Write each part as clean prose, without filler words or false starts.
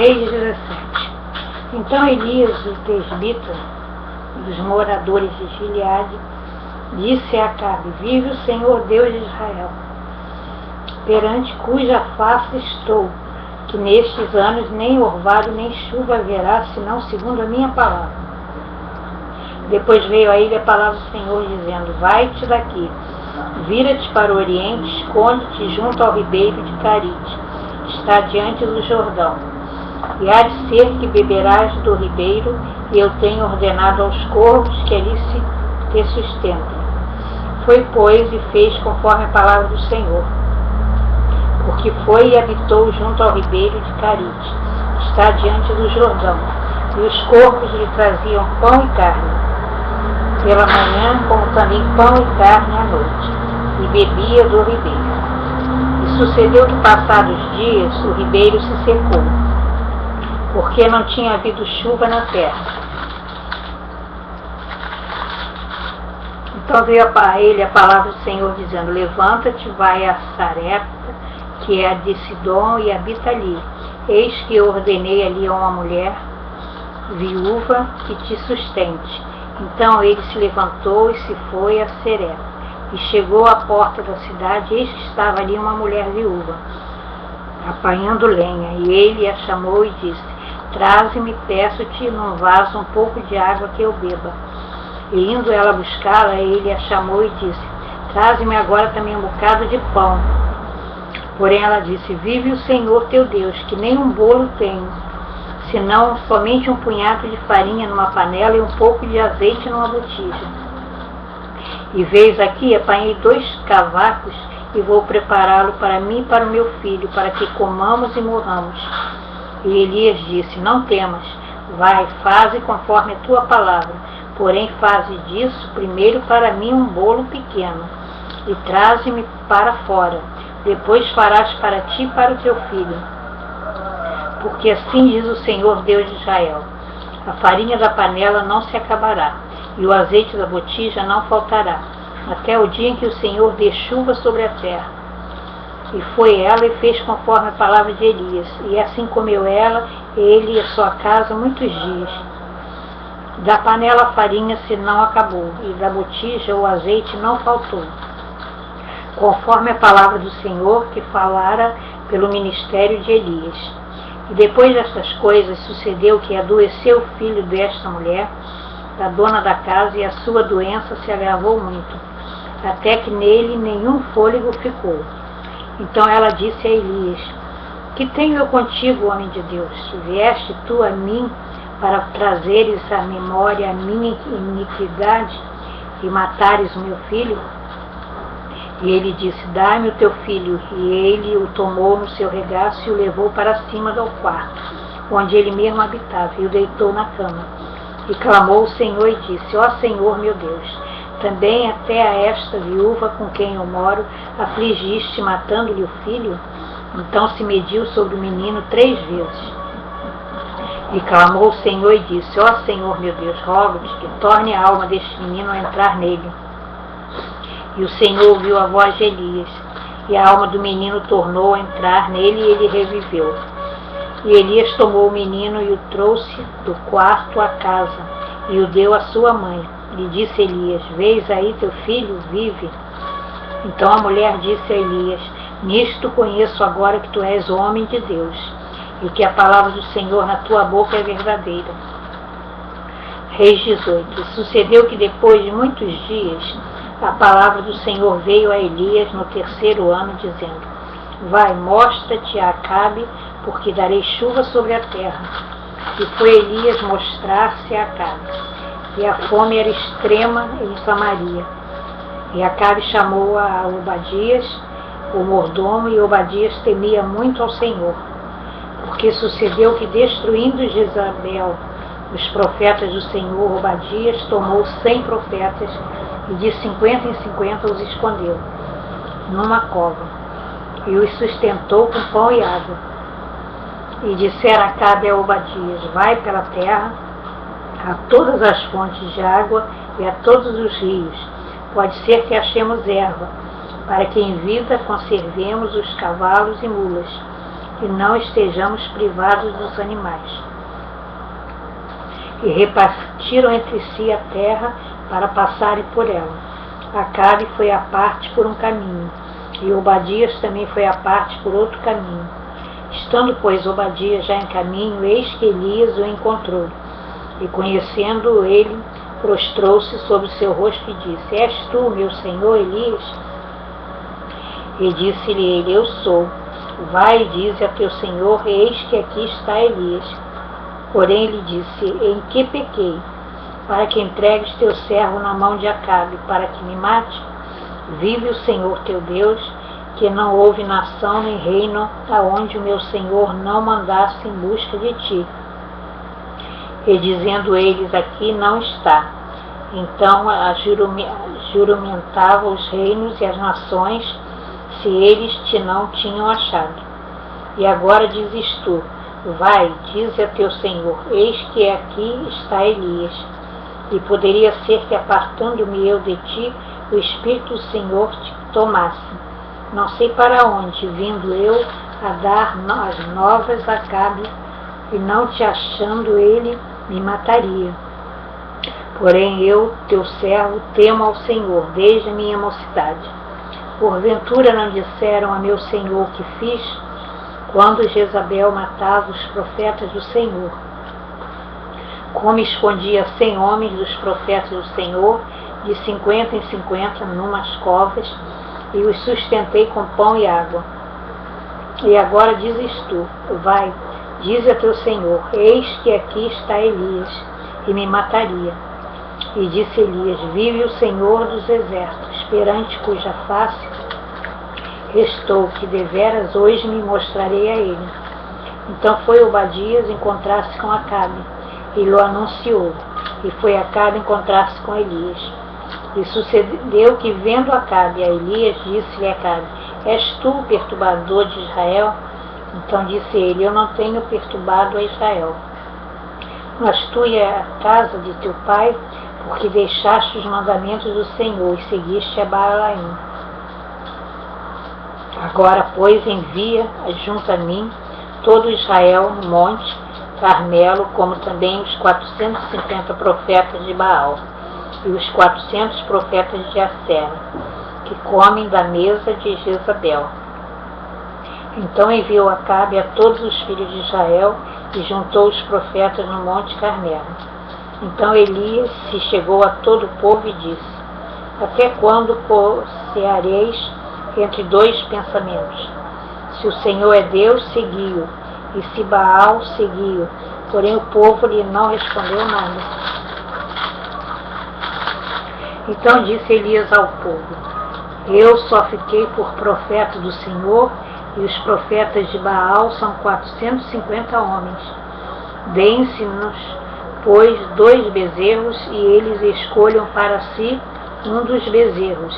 Reis 17. Então Elias, o tesbita, dos moradores de Gileade, disse a Acabe: vive o Senhor Deus de Israel, perante cuja face estou, que nestes anos nem orvalho nem chuva haverá, senão segundo a minha palavra. Depois veio a ele a palavra do Senhor, dizendo: vai-te daqui, vira-te para o oriente, esconde-te junto ao ribeiro de Carite, está diante do Jordão. E há de ser que beberás do ribeiro, e eu tenho ordenado aos corvos que ali te sustentem. Foi, pois, e fez conforme a palavra do Senhor, porque foi e habitou junto ao ribeiro de Carite, está diante do Jordão, e os corvos lhe traziam pão e carne pela manhã, como também pão e carne à noite, e bebia do ribeiro. E sucedeu que, passados dias, o ribeiro se secou, porque não tinha havido chuva na terra. Então veio a ele a palavra do Senhor, dizendo: levanta-te, vai a Sarepta, que é a de Sidom, e habita ali. Eis que eu ordenei ali a uma mulher viúva que te sustente. Então ele se levantou e se foi a Serepta, e chegou à porta da cidade, eis que estava ali uma mulher viúva, apanhando lenha, e ele a chamou e disse: traze-me, peço-te, num vaso um pouco de água que eu beba. E indo ela buscá-la, ele a chamou e disse: traze-me agora também um bocado de pão. Porém ela disse: vive o Senhor teu Deus, que nem um bolo tenho, senão somente um punhado de farinha numa panela e um pouco de azeite numa botija. E veis aqui, apanhei 2 cavacos e vou prepará-lo para mim e para o meu filho, para que comamos e morramos. E Elias disse: não temas, vai, faze conforme a tua palavra, porém faze disso primeiro para mim um bolo pequeno, e traze-me para fora, depois farás para ti e para o teu filho. Porque assim diz o Senhor Deus de Israel: a farinha da panela não se acabará, e o azeite da botija não faltará, até o dia em que o Senhor dê chuva sobre a terra. E foi ela e fez conforme a palavra de Elias, e assim comeu ela, ele e a sua casa muitos dias. Da panela a farinha se não acabou, e da botija o azeite não faltou, conforme a palavra do Senhor que falara pelo ministério de Elias. E depois destas coisas sucedeu que adoeceu o filho desta mulher, da dona da casa, e a sua doença se agravou muito, até que nele nenhum fôlego ficou. Então ela disse a Elias: que tenho eu contigo, homem de Deus? Vieste tu a mim para trazeres à memória a minha iniquidade e matares o meu filho? E ele disse: dá-me o teu filho. E ele o tomou no seu regaço e o levou para cima do quarto, onde ele mesmo habitava, e o deitou na cama. E clamou o Senhor e disse: ó Senhor meu Deus, também até a esta viúva com quem eu moro afligiste, matando-lhe o filho? Então se mediu sobre o menino 3 vezes. E clamou o Senhor e disse: ó Senhor meu Deus, rogo-te que torne a alma deste menino a entrar nele. E o Senhor ouviu a voz de Elias, e a alma do menino tornou a entrar nele, e ele reviveu. E Elias tomou o menino e o trouxe do quarto à casa, e o deu à sua mãe. Lhe disse Elias: vês aí teu filho, vive? Então a mulher disse a Elias: nisto conheço agora que tu és homem de Deus, e que a palavra do Senhor na tua boca é verdadeira. Reis 18. Sucedeu que depois de muitos dias, a palavra do Senhor veio a Elias no 3º ano, dizendo: vai, mostra-te a Acabe, porque darei chuva sobre a terra. E foi Elias mostrar-se a Acabe, e a fome era extrema em Samaria. E Acabe chamou a Obadias, o mordomo, e Obadias temia muito ao Senhor, porque sucedeu que, destruindo Jezabel os profetas do Senhor, Obadias tomou 100 profetas, e de 50 em 50 os escondeu numa cova, e os sustentou com pão e água. E dissera Acabe a Obadias: vai pela terra a todas as fontes de água e a todos os rios, pode ser que achemos erva, para que em vida conservemos os cavalos e mulas. e não estejamos privados dos animais. E repartiram entre si a terra para passarem por ela. Acabe foi à parte por um caminho, e Obadias também foi à parte por outro caminho. Estando, pois, Obadias já em caminho, eis que Elias o encontrou, e conhecendo-o ele, prostrou-se sobre o seu rosto e disse: És tu, meu senhor Elias? E disse-lhe ele: Eu sou. Vai e dize a teu senhor: eis que aqui está Elias. Porém ele disse: Em que pequei? Para que entregues teu servo na mão de Acabe, para que me mate? Vive o Senhor teu Deus, que não houve nação nem reino aonde o meu senhor não mandasse em busca de ti. E dizendo eles: Aqui não está. Então juramentava os reinos e as nações, se eles te não tinham achado. E agora dizes tu: Vai, dize a teu senhor: eis que aqui está Elias. E poderia ser que, apartando-me eu de ti, o Espírito do Senhor te tomasse. Não sei para onde, vindo eu a dar as novas a Acabe, e não te achando ele, me mataria. Porém eu, teu servo, temo ao Senhor desde a minha mocidade. Porventura não disseram a meu senhor o que fiz, quando Jezabel matava os profetas do Senhor? Como escondia 100 homens dos profetas do Senhor, de 50 em 50, numas covas, e os sustentei com pão e água. E agora dizes tu: Vai, dize a teu senhor: eis que aqui está Elias, e me mataria. E disse Elias: Vive o Senhor dos exércitos, perante cuja face estou, que deveras hoje me mostrarei a ele. Então foi Obadias encontrar-se com Acabe, e lhe anunciou. E foi Acabe encontrar-se com Elias. E sucedeu que, vendo Acabe a Elias, disse-lhe Acabe: És tu o perturbador de Israel? Então disse ele: Eu não tenho perturbado a Israel, mas tu e a casa de teu pai, porque deixaste os mandamentos do Senhor e seguiste a Baalaim. Agora, pois, envia junto a mim todo Israel no monte Carmelo, como também os 450 profetas de Baal e os 400 profetas de Acera, que comem da mesa de Jezabel. Então enviou Acabe a todos os filhos de Israel e juntou os profetas no monte Carmelo. Então Elias se chegou a todo o povo e disse: Até quando posseareis entre dois pensamentos? Se o Senhor é Deus, segui-o, e se Baal, segui-o. Porém o povo lhe não respondeu nada. Então disse Elias ao povo: Eu só fiquei por profeta do Senhor, e os profetas de Baal são 450 homens. Deem-se-nos, pois, 2 bezerros, e eles escolham para si um dos bezerros,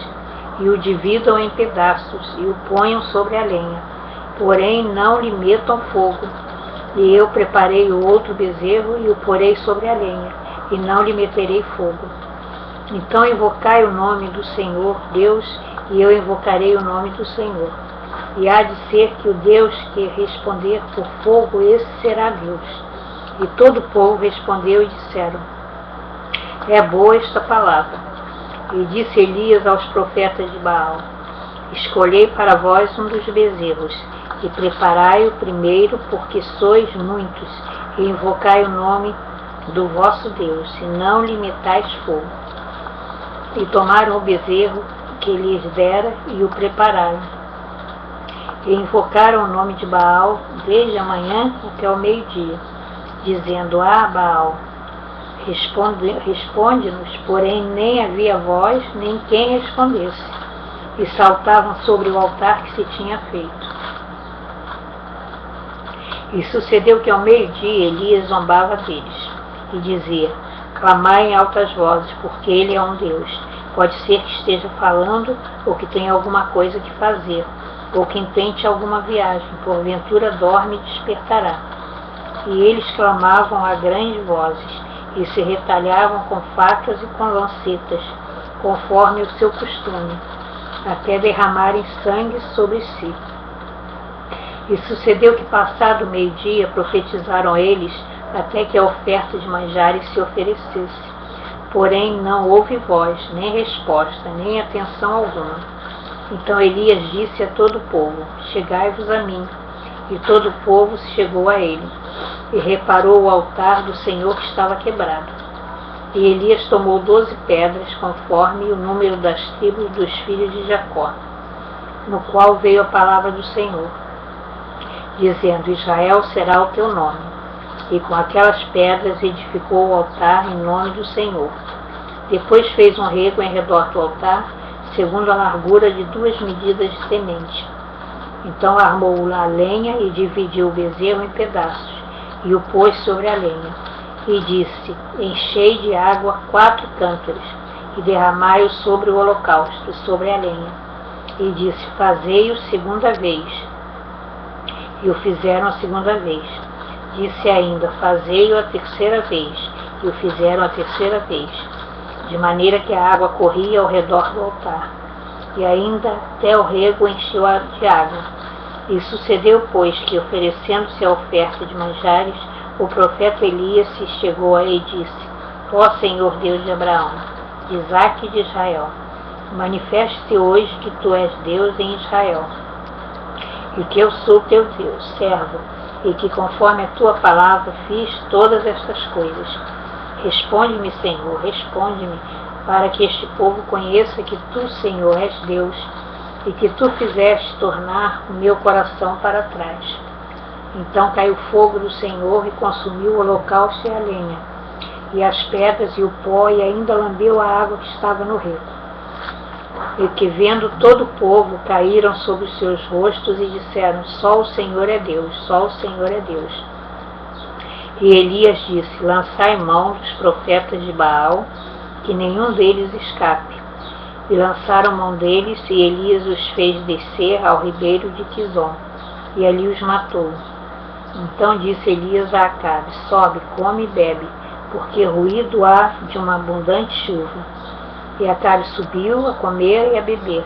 e o dividam em pedaços, e o ponham sobre a lenha. Porém não lhe metam fogo. E eu preparei o outro bezerro, e o porei sobre a lenha, e não lhe meterei fogo. Então invocai o nome do Senhor Deus, e eu invocarei o nome do Senhor. E há de ser que o Deus que responder por fogo, esse será Deus. E todo o povo respondeu e disseram: É boa esta palavra. E disse Elias aos profetas de Baal: Escolhei para vós um dos bezerros, e preparai-o primeiro, porque sois muitos, e invocai o nome do vosso Deus, e não lhe metais fogo. E tomaram o bezerro que lhes dera, e o prepararam. E invocaram o nome de Baal desde a manhã até o meio-dia, dizendo: Baal, responde-nos. Porém nem havia voz, nem quem respondesse. E saltavam sobre o altar que se tinha feito. E sucedeu que ao meio-dia Elias zombava deles, e dizia: Clamai em altas vozes, porque ele é um Deus. Pode ser que esteja falando, ou que tenha alguma coisa que fazer, ou que intente alguma viagem, porventura dorme e despertará. E eles clamavam a grandes vozes, e se retalhavam com facas e com lancetas, conforme o seu costume, até derramarem sangue sobre si. E sucedeu que, passado o meio-dia, profetizaram eles até que a oferta de manjares se oferecesse. Porém não houve voz, nem resposta, nem atenção alguma. Então Elias disse a todo o povo: chegai-vos a mim. E todo o povo se chegou a ele, e reparou o altar do Senhor que estava quebrado. E Elias tomou 12 pedras, conforme o número das tribos dos filhos de Jacó, no qual veio a palavra do Senhor, dizendo: Israel será o teu nome. E com aquelas pedras edificou o altar em nome do Senhor. Depois fez um rego em redor do altar, segundo a largura de 2 medidas de semente. Então armou lá a lenha e dividiu o bezerro em pedaços, e o pôs sobre a lenha. E disse: enchei de água 4 cântaros, e derramai-o sobre o holocausto, sobre a lenha. E disse: fazei-o segunda vez. E o fizeram a segunda vez. Disse ainda: fazei-o a terceira vez. E o fizeram a terceira vez. De maneira que a água corria ao redor do altar. E ainda até o rego encheu de água. E sucedeu, pois, que, oferecendo-se a oferta de manjares, o profeta Elias se chegou a ele e disse: ó Senhor Deus de Abraão, de Isaque e de Israel, manifeste-se hoje que tu és Deus em Israel, e que eu sou teu Deus, servo, e que conforme a tua palavra fiz todas estas coisas. Responde-me, Senhor, responde-me, para que este povo conheça que tu, Senhor, és Deus, e que tu fizeste tornar o meu coração para trás. Então caiu fogo do Senhor e consumiu o holocausto e a lenha, e as pedras e o pó, e ainda lambeu a água que estava no rego. E que, vendo todo o povo, caíram sobre os seus rostos e disseram: só o Senhor é Deus, só o Senhor é Deus. E Elias disse: lançai mão dos profetas de Baal, que nenhum deles escape. E lançaram mão deles, e Elias os fez descer ao ribeiro de Quizon, e ali os matou. Então disse Elias a Acabe: sobe, come e bebe, porque ruído há de uma abundante chuva. E Acabe subiu a comer e a beber,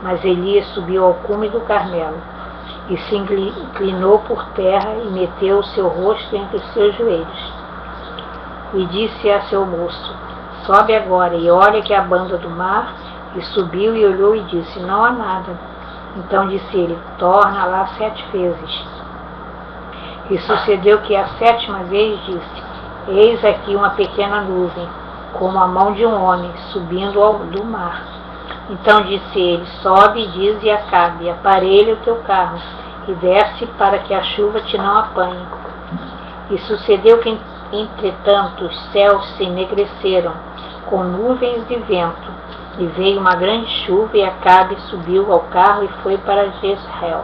mas Elias subiu ao cume do Carmelo, e se inclinou por terra e meteu o seu rosto entre os seus joelhos. E disse a seu moço: sobe agora e olha que a banda do mar. E subiu e olhou e disse: não há nada. Então disse ele: torna lá 7 vezes. E sucedeu que a 7ª vez disse: eis aqui uma pequena nuvem, como a mão de um homem, subindo do mar. Então disse ele: sobe e dize a Acabe: aparelha o teu carro, e desce para que a chuva te não apanhe. E sucedeu que, entretanto, os céus se enegreceram, com nuvens e vento, e veio uma grande chuva, e Acabe subiu ao carro e foi para Jezreel.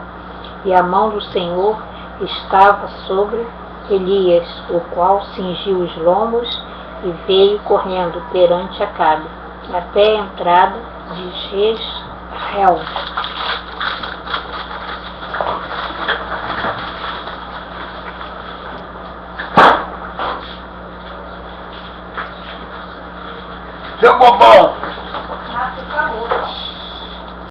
E a mão do Senhor estava sobre Elias, o qual cingiu os lombos e veio correndo perante Acabe, até a entrada de Jezreel. Seu bobão!